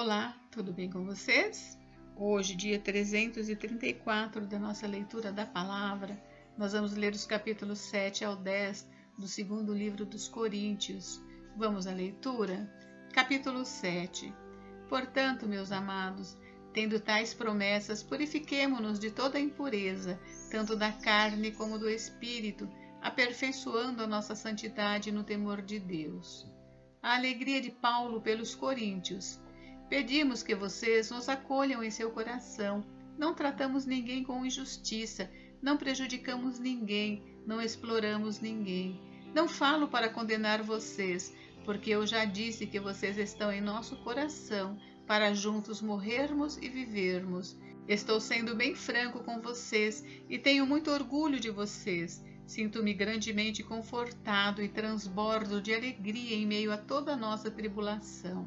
Olá, tudo bem com vocês? Hoje, dia 334 da nossa leitura da palavra, nós vamos ler os capítulos 7 ao 10 do segundo livro dos Coríntios. Vamos à leitura? Capítulo 7. Portanto, meus amados, tendo tais promessas, purifiquemo-nos de toda impureza, tanto da carne como do espírito, aperfeiçoando a nossa santidade no temor de Deus. A alegria de Paulo pelos coríntios. Pedimos que vocês nos acolham em seu coração. Não tratamos ninguém com injustiça, não prejudicamos ninguém, não exploramos ninguém. Não falo para condenar vocês, porque eu já disse que vocês estão em nosso coração, para juntos morrermos e vivermos. Estou sendo bem franco com vocês e tenho muito orgulho de vocês. Sinto-me grandemente confortado e transbordo de alegria em meio a toda a nossa tribulação.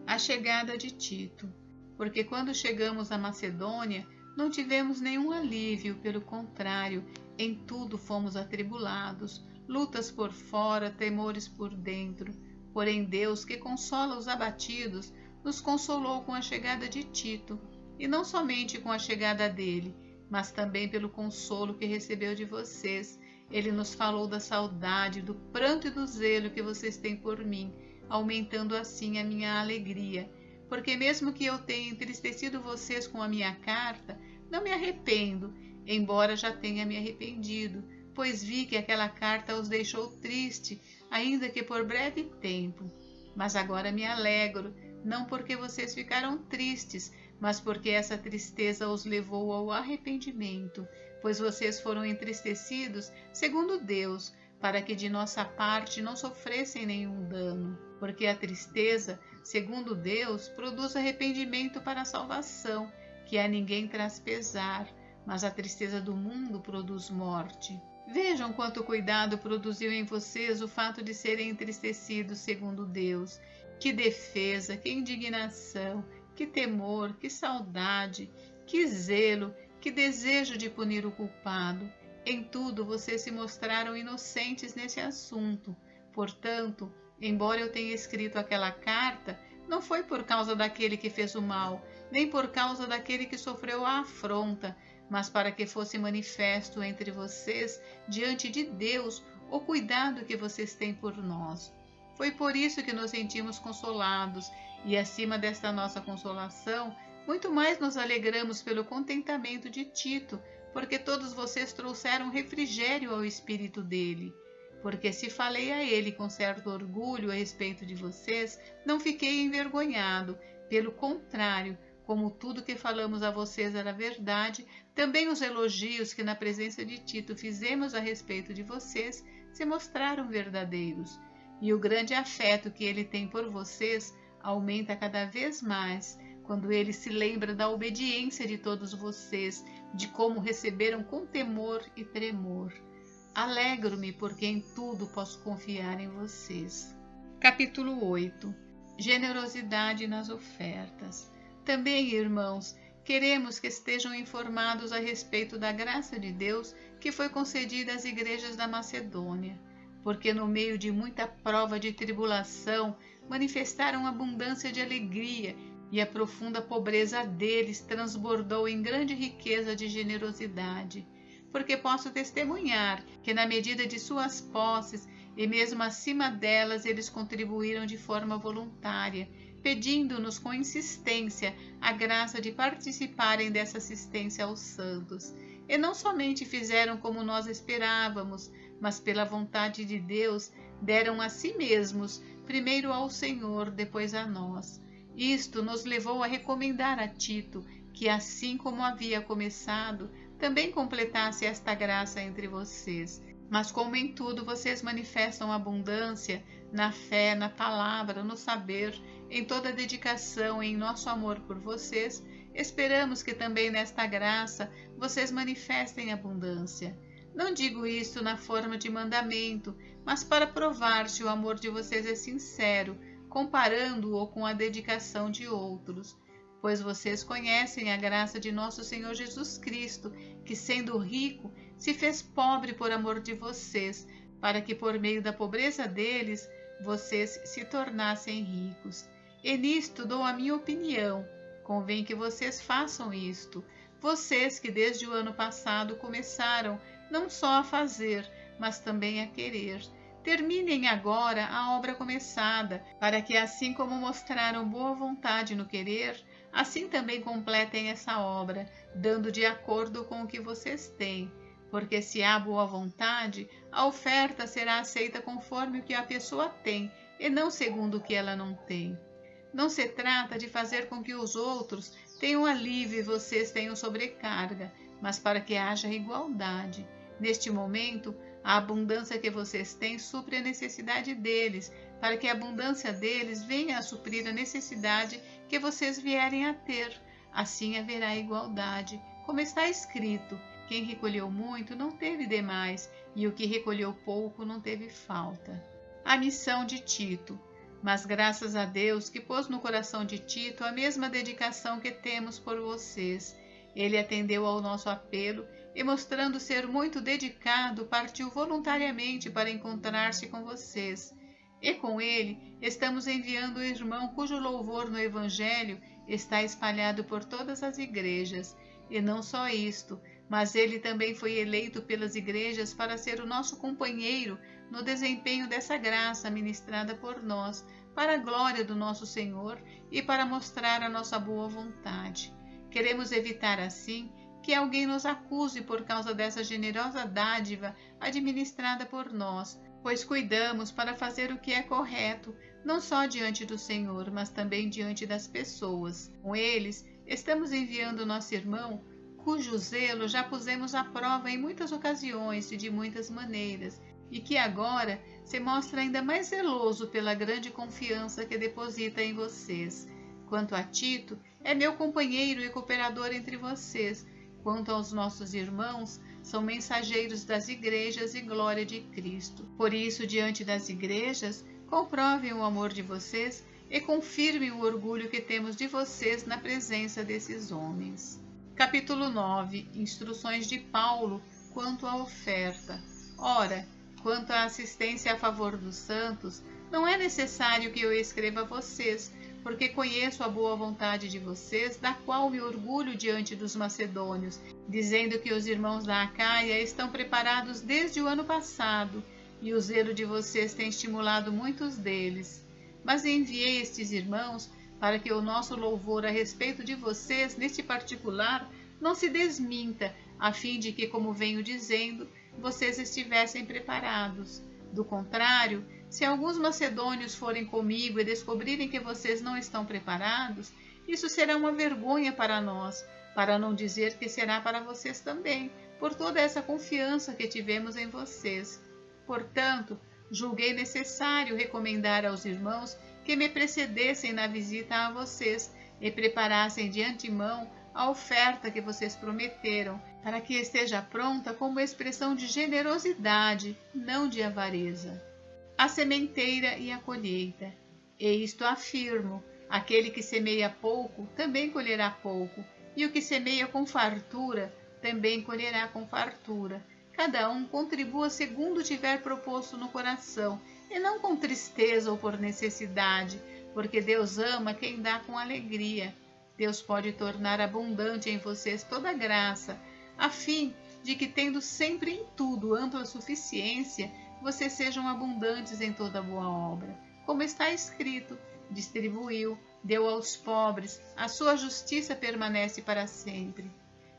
A chegada de Tito. Porque quando chegamos à Macedônia, não tivemos nenhum alívio, pelo contrário, em tudo fomos atribulados, lutas por fora, temores por dentro. Porém Deus, que consola os abatidos, nos consolou com a chegada de Tito, e não somente com a chegada dele, mas também pelo consolo que recebeu de vocês. Ele nos falou da saudade, do pranto e do zelo que vocês têm por mim, aumentando assim a minha alegria. Porque mesmo que eu tenha entristecido vocês com a minha carta, não me arrependo, embora já tenha me arrependido, pois vi que aquela carta os deixou triste, ainda que por breve tempo. Mas agora me alegro, não porque vocês ficaram tristes, mas porque essa tristeza os levou ao arrependimento, pois vocês foram entristecidos segundo Deus, para que de nossa parte não sofressem nenhum dano. Porque a tristeza, segundo Deus, produz arrependimento para a salvação, que a ninguém traz pesar, mas a tristeza do mundo produz morte. Vejam quanto cuidado produziu em vocês o fato de serem entristecidos segundo Deus. Que defesa, que indignação, que temor, que saudade, que zelo, que desejo de punir o culpado. Em tudo vocês se mostraram inocentes nesse assunto. Portanto, embora eu tenha escrito aquela carta, não foi por causa daquele que fez o mal, nem por causa daquele que sofreu a afronta, mas para que fosse manifesto entre vocês, diante de Deus, o cuidado que vocês têm por nós. Foi por isso que nos sentimos consolados, e acima desta nossa consolação, muito mais nos alegramos pelo contentamento de Tito, porque todos vocês trouxeram refrigério ao espírito dele. Porque se falei a ele com certo orgulho a respeito de vocês, não fiquei envergonhado. Pelo contrário, como tudo que falamos a vocês era verdade, também os elogios que na presença de Tito fizemos a respeito de vocês se mostraram verdadeiros. E o grande afeto que ele tem por vocês aumenta cada vez mais, quando ele se lembra da obediência de todos vocês, de como receberam com temor e tremor. Alegro-me porque em tudo posso confiar em vocês. Capítulo 8. Generosidade nas ofertas. Também, irmãos, queremos que estejam informados a respeito da graça de Deus que foi concedida às igrejas da Macedônia, porque no meio de muita prova de tribulação manifestaram abundância de alegria, e a profunda pobreza deles transbordou em grande riqueza de generosidade. Porque posso testemunhar que na medida de suas posses e mesmo acima delas eles contribuíram de forma voluntária, pedindo-nos com insistência a graça de participarem dessa assistência aos santos. E não somente fizeram como nós esperávamos, mas pela vontade de Deus deram a si mesmos, primeiro ao Senhor, depois a nós. Isto nos levou a recomendar a Tito que, assim como havia começado, também completasse esta graça entre vocês. Mas como em tudo vocês manifestam abundância, na fé, na palavra, no saber, em toda a dedicação e em nosso amor por vocês, esperamos que também nesta graça vocês manifestem abundância. Não digo isto na forma de mandamento, mas para provar se o amor de vocês é sincero, comparando-o com a dedicação de outros. Pois vocês conhecem a graça de nosso Senhor Jesus Cristo, que, sendo rico, se fez pobre por amor de vocês, para que por meio da pobreza deles, vocês se tornassem ricos. E nisto dou a minha opinião. Convém que vocês façam isto. Vocês que desde o ano passado começaram não só a fazer, mas também a querer. Terminem agora a obra começada, para que assim como mostraram boa vontade no querer, assim também completem essa obra, dando de acordo com o que vocês têm. Porque se há boa vontade, a oferta será aceita conforme o que a pessoa tem, e não segundo o que ela não tem. Não se trata de fazer com que os outros tenham alívio e vocês tenham sobrecarga, mas para que haja igualdade. Neste momento, a abundância que vocês têm supre a necessidade deles, para que a abundância deles venha a suprir a necessidade que vocês vierem a ter. Assim haverá igualdade. Como está escrito, quem recolheu muito não teve demais, e o que recolheu pouco não teve falta. A missão de Tito. Mas graças a Deus que pôs no coração de Tito a mesma dedicação que temos por vocês. Ele atendeu ao nosso apelo e, mostrando ser muito dedicado, partiu voluntariamente para encontrar-se com vocês. E com ele estamos enviando o irmão cujo louvor no Evangelho está espalhado por todas as igrejas. E não só isto, mas ele também foi eleito pelas igrejas para ser o nosso companheiro no desempenho dessa graça ministrada por nós, para a glória do nosso Senhor e para mostrar a nossa boa vontade. Queremos evitar, assim, que alguém nos acuse por causa dessa generosa dádiva administrada por nós, pois cuidamos para fazer o que é correto, não só diante do Senhor, mas também diante das pessoas. Com eles, estamos enviando nosso irmão, cujo zelo já pusemos à prova em muitas ocasiões e de muitas maneiras, e que agora se mostra ainda mais zeloso pela grande confiança que deposita em vocês. Quanto a Tito, é meu companheiro e cooperador entre vocês. Quanto aos nossos irmãos, são mensageiros das igrejas e glória de Cristo. Por isso, diante das igrejas, comprovem o amor de vocês e confirmem o orgulho que temos de vocês na presença desses homens. Capítulo 9. Instruções de Paulo quanto à oferta. Ora, quanto à assistência a favor dos santos, não é necessário que eu escreva a vocês, porque conheço a boa vontade de vocês, da qual me orgulho diante dos macedônios, dizendo que os irmãos da Acaia estão preparados desde o ano passado, e o zelo de vocês tem estimulado muitos deles. Mas enviei estes irmãos para que o nosso louvor a respeito de vocês, neste particular, não se desminta, a fim de que, como venho dizendo, vocês estivessem preparados. Do contrário, se alguns macedônios forem comigo e descobrirem que vocês não estão preparados, isso será uma vergonha para nós, para não dizer que será para vocês também, por toda essa confiança que tivemos em vocês. Portanto, julguei necessário recomendar aos irmãos que me precedessem na visita a vocês e preparassem de antemão a oferta que vocês prometeram, para que esteja pronta como expressão de generosidade, não de avareza. A sementeira e a colheita. E isto afirmo: aquele que semeia pouco também colherá pouco, e o que semeia com fartura também colherá com fartura. Cada um contribua segundo tiver proposto no coração, e não com tristeza ou por necessidade, porque Deus ama quem dá com alegria. Deus pode tornar abundante em vocês toda graça, a fim de que, tendo sempre em tudo ampla suficiência, vocês sejam abundantes em toda boa obra. Como está escrito, distribuiu, deu aos pobres, a sua justiça permanece para sempre.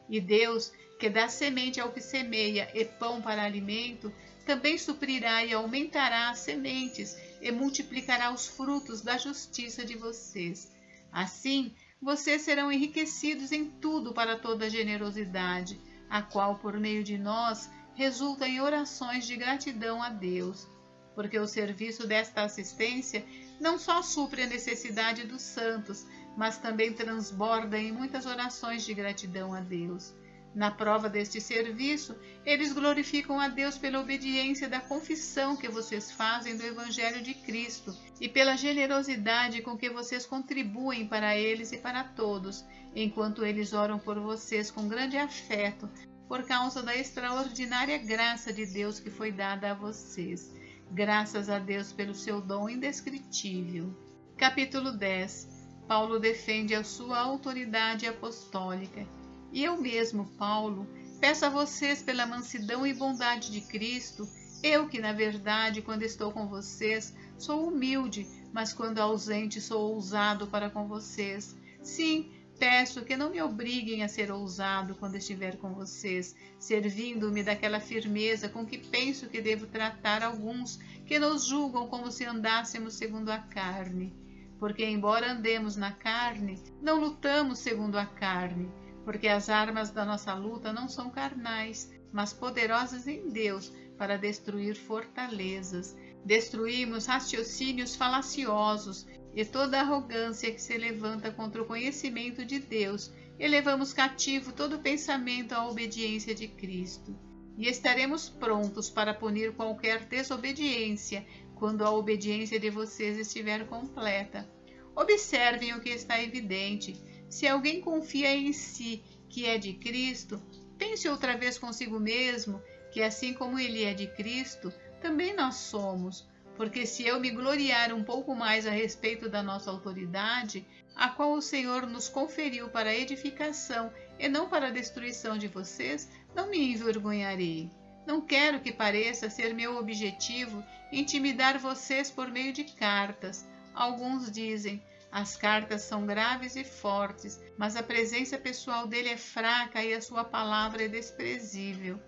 E Deus, que dá semente ao que semeia e pão para alimento, também suprirá e aumentará as sementes e multiplicará os frutos da justiça de vocês. Assim, vocês serão enriquecidos em tudo para toda generosidade, a qual, por meio de nós, resulta em orações de gratidão a Deus. Porque o serviço desta assistência não só supre a necessidade dos santos, mas também transborda em muitas orações de gratidão a Deus. Na prova deste serviço, eles glorificam a Deus pela obediência da confissão que vocês fazem do Evangelho de Cristo e pela generosidade com que vocês contribuem para eles e para todos, enquanto eles oram por vocês com grande afeto, por causa da extraordinária graça de Deus que foi dada a vocês. Graças a Deus pelo seu dom indescritível. Capítulo 10. Paulo defende a sua autoridade apostólica. E eu mesmo, Paulo, peço a vocês pela mansidão e bondade de Cristo, eu que, na verdade, quando estou com vocês, sou humilde, mas quando ausente sou ousado para com vocês. Sim, peço que não me obriguem a ser ousado quando estiver com vocês, servindo-me daquela firmeza com que penso que devo tratar alguns que nos julgam como se andássemos segundo a carne. Porque, embora andemos na carne, não lutamos segundo a carne, porque as armas da nossa luta não são carnais, mas poderosas em Deus para destruir fortalezas. Destruímos raciocínios falaciosos e toda arrogância que se levanta contra o conhecimento de Deus, e levamos cativo todo pensamento à obediência de Cristo. E estaremos prontos para punir qualquer desobediência, quando a obediência de vocês estiver completa. Observem o que está evidente. Se alguém confia em si que é de Cristo, pense outra vez consigo mesmo, que assim como ele é de Cristo, também nós somos. Porque se eu me gloriar um pouco mais a respeito da nossa autoridade, a qual o Senhor nos conferiu para a edificação e não para a destruição de vocês, não me envergonharei. Não quero que pareça ser meu objetivo intimidar vocês por meio de cartas. Alguns dizem: as cartas são graves e fortes, mas a presença pessoal dele é fraca e a sua palavra é desprezível.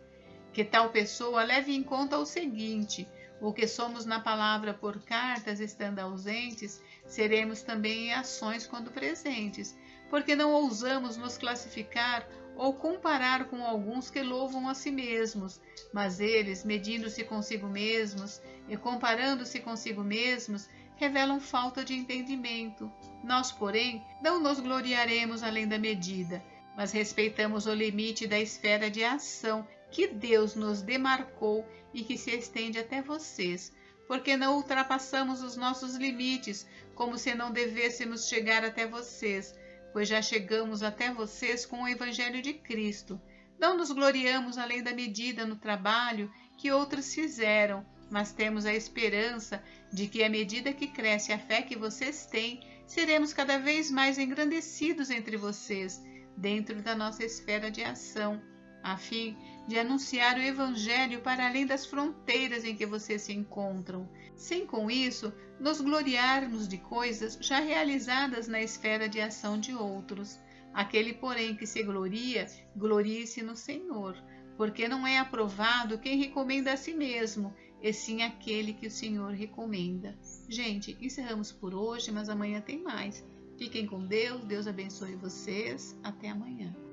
Que tal pessoa leve em conta o seguinte: o que somos na palavra por cartas estando ausentes, seremos também em ações quando presentes, porque não ousamos nos classificar ou comparar com alguns que louvam a si mesmos, mas eles, medindo-se consigo mesmos e comparando-se consigo mesmos, revelam falta de entendimento. Nós, porém, não nos gloriaremos além da medida, mas respeitamos o limite da esfera de ação que Deus nos demarcou e que se estende até vocês, porque não ultrapassamos os nossos limites, como se não devêssemos chegar até vocês, pois já chegamos até vocês com o Evangelho de Cristo. Não nos gloriamos além da medida no trabalho que outros fizeram, mas temos a esperança de que, à medida que cresce a fé que vocês têm, seremos cada vez mais engrandecidos entre vocês, dentro da nossa esfera de ação, a fim de anunciar o Evangelho para além das fronteiras em que vocês se encontram, sem com isso nos gloriarmos de coisas já realizadas na esfera de ação de outros. Aquele, porém, que se gloria, glorie-se no Senhor, porque não é aprovado quem recomenda a si mesmo, e sim aquele que o Senhor recomenda. Gente, encerramos por hoje, mas amanhã tem mais. Fiquem com Deus, Deus abençoe vocês. Até amanhã.